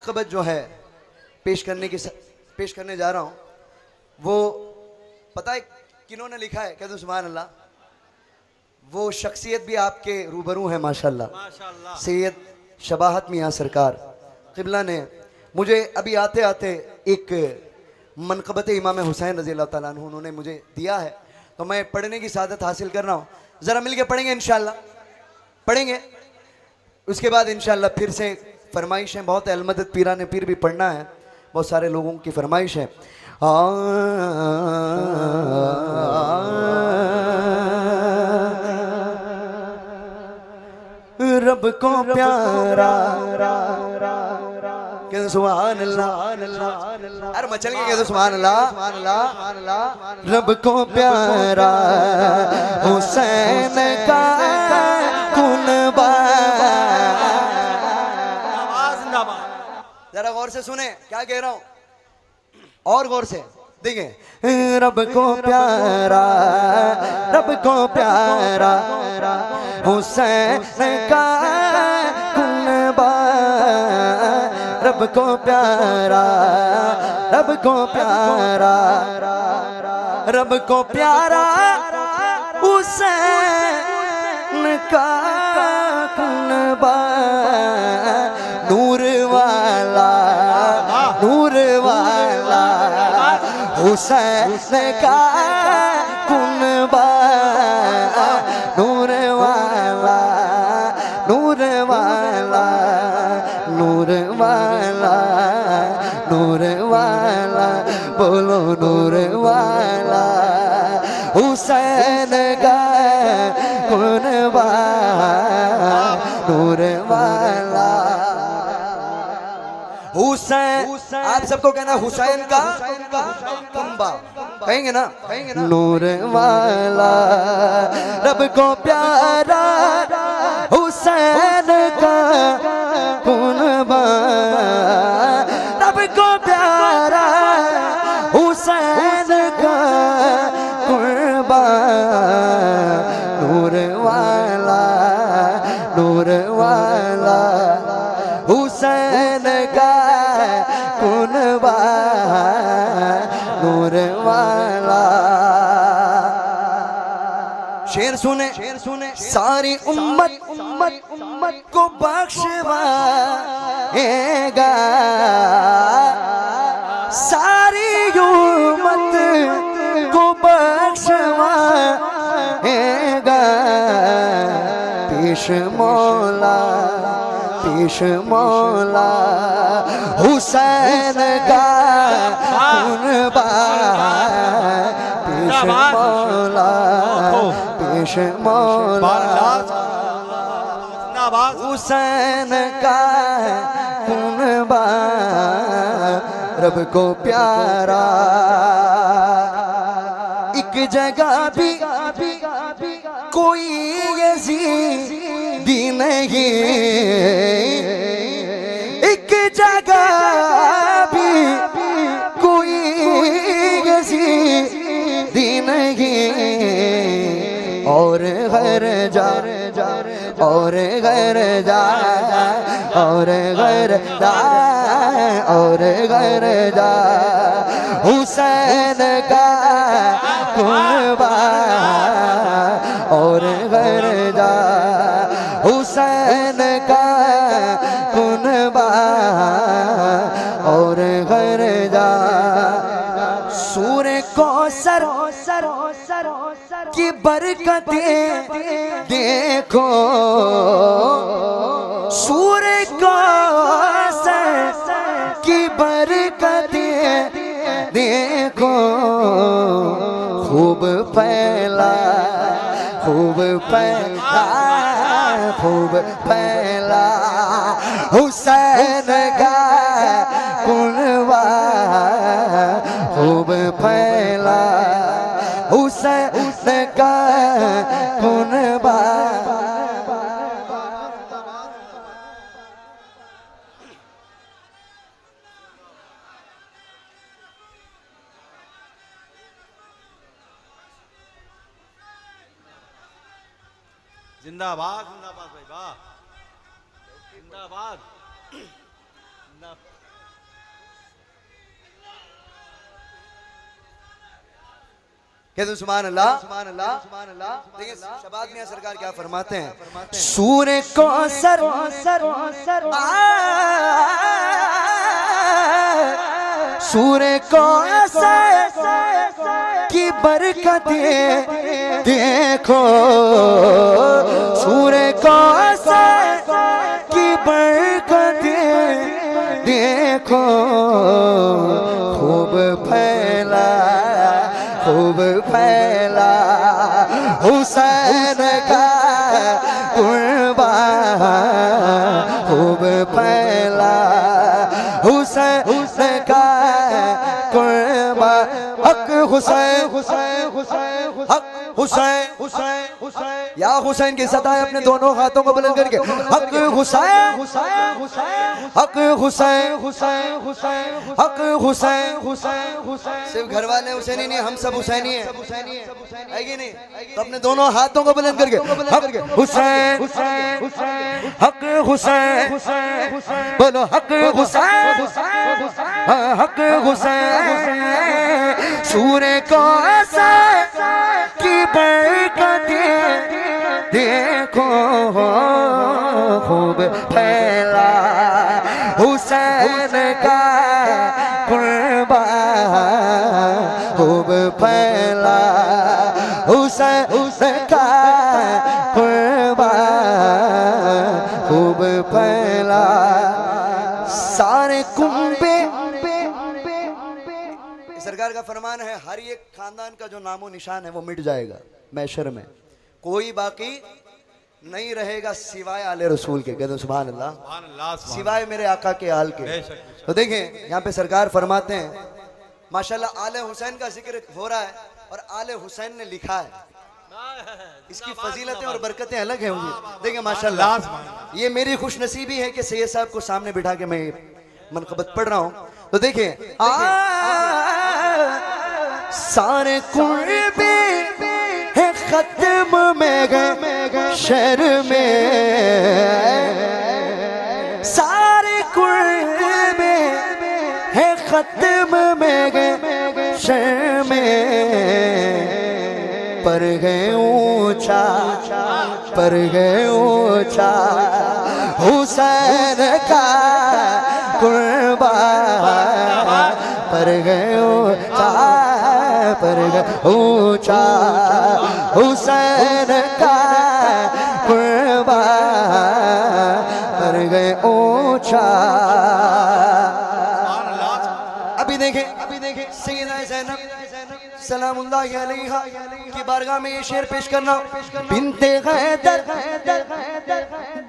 खबर जो है पेश करने जा रहा हूँ, वो पता है किन्होंने लिखा है? कहते सुभान अल्लाह। वो शख्सियत भी आपके रूबरू है माशाल्लाह, माशाल्लाह। सैयद शबाहत मियाँ सरकार क़िबला ने मुझे अभी आते आते एक मनक़बत इमाम हुसैन रज़ी अल्लाह ताला अन्हु उन्होंने मुझे दिया है, तो मैं पढ़ने की सादत हासिल कर रहा हूँ। ज़रा मिल के पढ़ेंगे इंशाल्लाह, पढ़ेंगे। उसके बाद इंशाल्लाह फिर से फरमाइश है, बहुत अलमदद पीरा ने पीर भी पढ़ना है, बहुत सारे लोगों की फरमाइश है। रब को प्यारा कहते सुभान अल्लाह, अरे मचल के कहते सुभान अल्लाह। रब को प्यारा हुसैन का कुनबा। जरा गौर से सुने क्या कह रहा हूं, और गौर से देखें। रब को प्यारा, रब को प्यारा हुसैन का कुनबा। रब को प्यारा, रब को प्यारा, रब को प्यारा हुसैन का कुनबा। नूर वाला, नूर वाला हुसैन का कुनबा। नूर वाला, नूर वाला, नूर वाला, नूर वाला, बोलो नूर वाला हुसैन का कुनबा। नूर वाला हुसैन, आप सबको कहना हुसैन का कुनबा, कहेंगे ना? नूर वाला रब को प्यारा हुसैन का कुनबा। रब को प्यारा हुसैन का कुनबा। नूर वाला, नूर वाला हुसैन का कुनबा। नूर वाला। शेर सुने, शेर सुने। सारी उम्मत, उम्मत, उम्मत को बख्शवाएगा। सारी उम्मत को बख्शवाएगा। पेश मौला, पेश मौला हुसैन का कुनबा। पेश मौला, पेश मौला हुसैन का कुनबा। रब को प्यारा एक जगह भी कोई यज़ीदी नहीं। एक जगह भी कोई यज़ीदी नहीं। और घर जा, और घर जा, और घर जा, और घर जा हुसैन का कुनबा। और घर जा हुसैन का कुनबा। और घर जा सूरे कौसर की बरकतें देखो। सूरे कौसर की बरकतें देखो। खूब फैला, खूब फैला, खूब फैला हुसैन का कुनबा। खूब फैला हुसैन का कुनबा। जिंदाबाद, जिंदाबाद भाई, वाह, जिंदाबाद। कहते सुभान अल्लाह, सुभान अल्लाह, सुभान अल्लाह। देखिए शबाद मियां सरकार क्या फरमाते हैं, सूर्य कौसर सूर्य कौसर की बरकतें देखो, सूर्य कौसर की बरकतें देखो, खूब फैला हुसैन का कुर्बान, खूब फैला हुसैन का कुर्बान, हक हुसैन हक हुसैन या हुसैन की सताए अपने दोनों हाथों को बुलंद करके, हक हुसैन हक हुसैन हक हुसैन। सिर्फ घर वाले हुसैनी नहीं, हम सब हुसैनी हैं, है कि नहीं? तो अपने दोनों हाथों को बुलंद करके हक हुसैन हक हुसैन, बोलो हक हुसैन हक हुसैन। सूर्य कौसर की बरकतें देखो, खूब फैला हुसैन का कुर्बान, खूब फैला हुसैन का कुर्बान, खूब फैला सारे कुंबे। सरकार का फरमान है हर एक खानदान का जो नामो निशान है वो मिट जाएगा मैशर में, कोई बाकी नहीं रहेगा सिवाय आले रसूल के। कहते सुभान अल्लाह, सिवाय मेरे आका के आल के। तो देखें यहाँ पे सरकार फरमाते हैं माशाल्लाह आले हुसैन का जिक्र हो रहा है और आले हुसैन ने लिखा है, इसकी फजीलतें और बरकतें अलग हैं। देखिए माशाल्लाह ये मेरी खुशनसीबी है कि सैयद साहब को सामने बिठा के मैं मनकबत पढ़ रहा हूँ। तो देखिए सारे कुर्बे है खत्म में गए शहर में, सारे कुर्बे है खत्म में गए शहर में, पर गए ऊंचा हुसैन का कुर्बान, पर गए ऊंचा हुसैन का कुर्बान, पर गए ऊंचा। अभी देखें सैयदा ज़ैनब सलामुल्लाहि अलैहा की बारगाह में ये शेर पेश करना, बिन्ते हैदर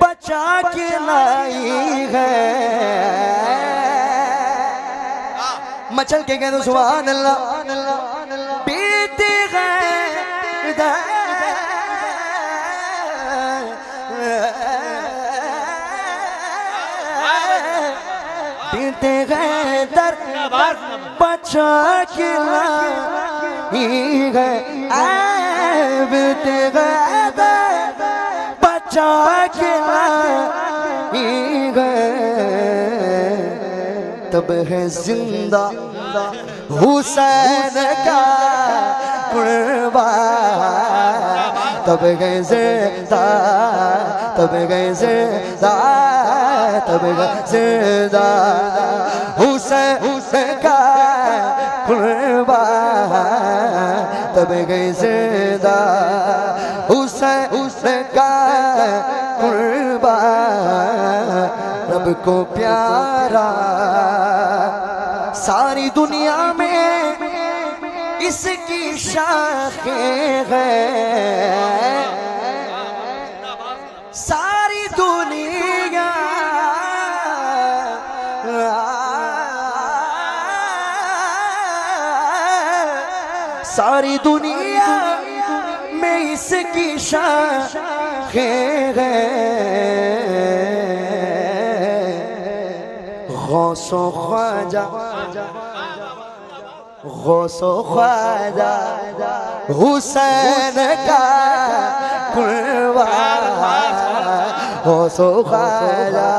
बचा के लाई है, मचल के कह दो सुभान अल्लाह। बिन्ते हैदर बिन्ते हैदर बचा के लाई है, बिन्ते हैदर बचा के लाई है, तब है जिंदा हुसैन का कुर्बान, तब है जिंदा हुसैन का कुर्बान, तब गए जिंदा हुसैन का कुर्बान, रब को प्यारा सारी दुनिया में इसकी शाखें हैं, सारी दुनिया में इसकी शाखें हैं। गौसो ख्वाजा हुसैन का कुर्बान, गौसो ख्वाजा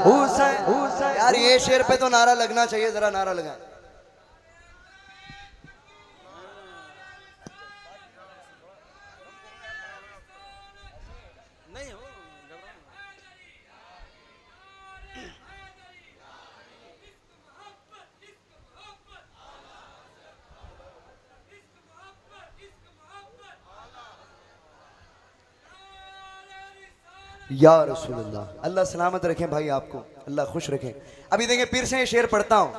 हुसैन। यार शेर पे तो नारा लगना चाहिए, जरा नारा लगाएं। या रसूलुल्लाह, अल्लाह सलामत रखें भाई आपको, अल्लाह खुश रखें। अभी देखें पीर से ये शेर पढ़ता हूँ,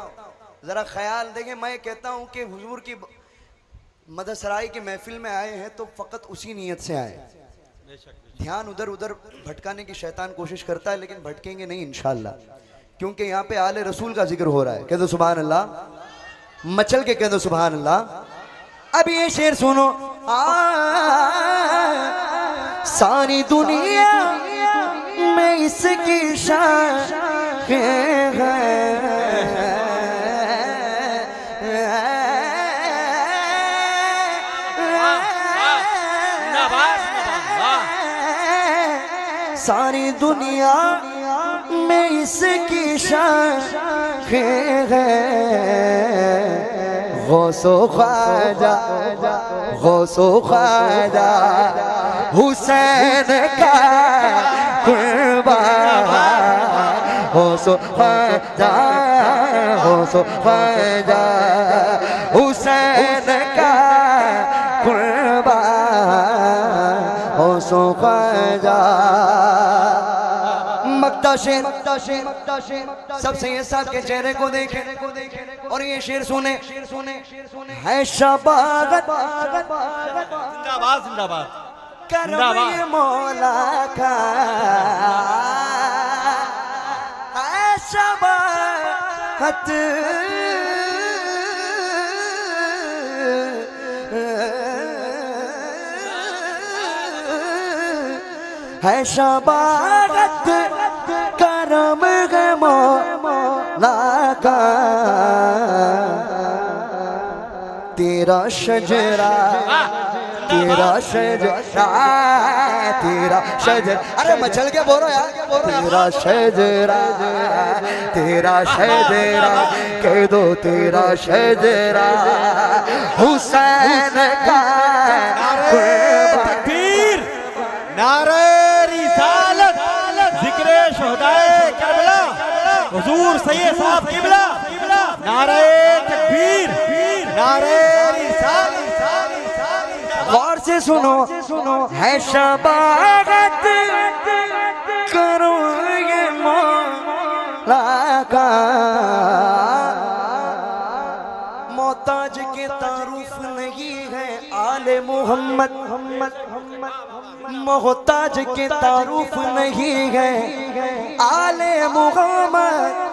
जरा ख्याल देखें। मैं कहता हूँ कि हुजूर की मदसराई की महफिल में आए हैं तो फ़कत उसी नीयत से आए। ध्यान उधर उधर भटकाने की शैतान कोशिश करता है, लेकिन भटकेंगे नहीं इंशाअल्लाह, क्योंकि यहाँ पे आले रसूल का जिक्र हो रहा है। कह दो सुभान अल्लाह, मचल के कह दो सुभान अल्लाह। अब ये शेर सुनो। सारी दुनिया में इसकी शान है, सारी दुनिया में इसकी शान है। गौसो ख्वाजा, गौसो ख्वाजा हुसैन का कुर्बान, गौसो ख्वाजा, गौसो ख्वाजा हुसैन का कुर्बान, गौसो ख्वाजा। सबसे ये साहब के चेहरे को देखें और ये शेर सुने। है शबागत, जिंदाबाद जिंदाबाद, करम ये मौला का, है शबागत, है शबागत करम है मौला का। तेरा शजरा, तेरा शजरा, तेरा शजरा, अरे मचल के बोलो यार, तेरा शजरा, तेरा शजरा, कह दो तेरा शजरा हुसैन का तकबीर, नारे रिसालत, जिक्रे शोहदाए करबला, हुजूर सैयद साहब किबला, नारे तकबीर, नारे रिसालत। गौर से सुनो, है शबागत करो ये मौला का। मोहताज के तारुफ नहीं है आले मोहम्मद, मोहताज के तारुफ नहीं है आले मोहम्मद।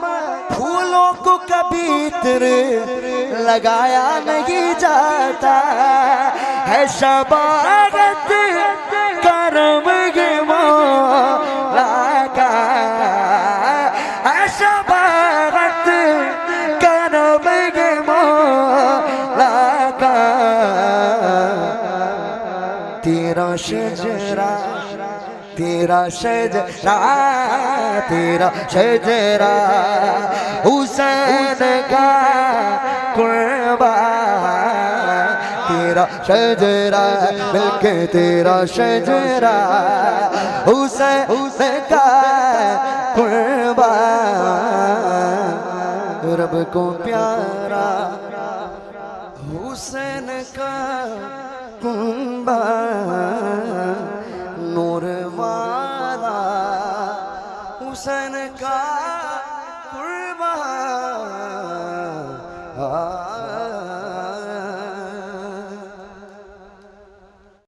फूलों को कभी इत्र लगाया नहीं जाता, है शबागत करम ये मौला का, है शबागत करम ये मौला का। तेरा शजरा, तेरा शजरा, तेरा शजरा हुसैन का कुर्बान, तेरा शजरा मिलके तेरा शजरा हुसैन का कुर्बान। रब को प्यारा हुसैन का कुर्बान, नूर वाला हुसैन का कुर्बान।